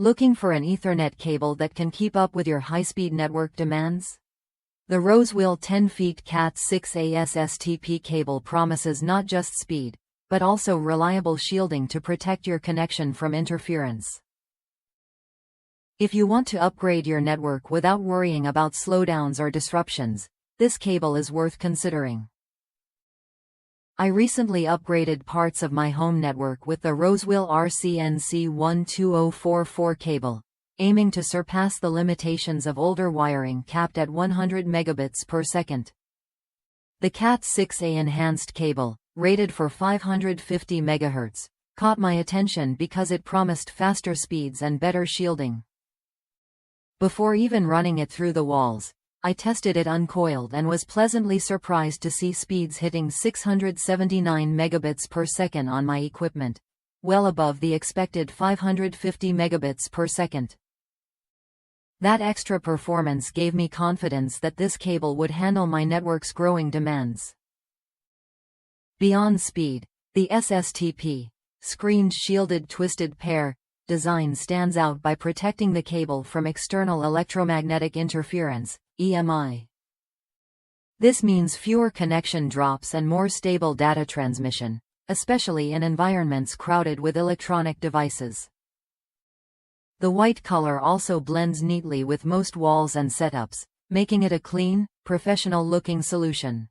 Looking for an Ethernet cable that can keep up with your high-speed network demands? The Rosewill 10 feet Cat6a SSTP cable promises not just speed, but also reliable shielding to protect your connection from interference. If you want to upgrade your network without worrying about slowdowns or disruptions, this cable is worth considering. I recently upgraded parts of my home network with the Rosewill RCNC12044 cable, aiming to surpass the limitations of older wiring capped at 100 megabits per second. The Cat6a enhanced cable, rated for 550 MHz, caught my attention because it promised faster speeds and better shielding. Before even running it through the walls, I tested it uncoiled and was pleasantly surprised to see speeds hitting 679 megabits per second on my equipment, well above the expected 550 megabits per second. That extra performance gave me confidence that this cable would handle my network's growing demands. Beyond speed, the SSTP, screened shielded twisted pair, design stands out by protecting the cable from external electromagnetic interference, EMI. This means fewer connection drops and more stable data transmission, especially in environments crowded with electronic devices. The white color also blends neatly with most walls and setups, making it a clean, professional-looking solution.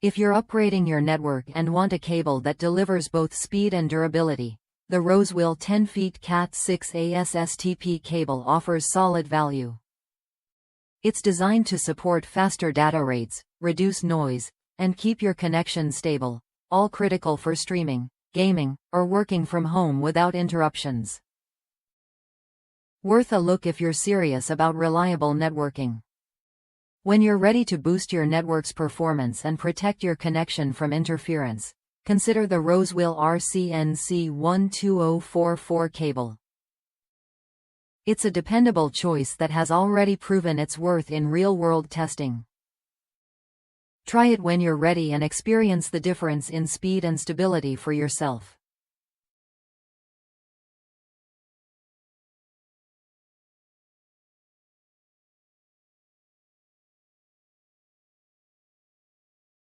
If you're upgrading your network and want a cable that delivers both speed and durability, the Rosewill 10 feet Cat6a SSTP cable offers solid value. It's designed to support faster data rates, reduce noise, and keep your connection stable, all critical for streaming, gaming, or working from home without interruptions. Worth a look if you're serious about reliable networking. When you're ready to boost your network's performance and protect your connection from interference, consider the Rosewill RCNC12044 cable. It's a dependable choice that has already proven its worth in real-world testing. Try it when you're ready and experience the difference in speed and stability for yourself.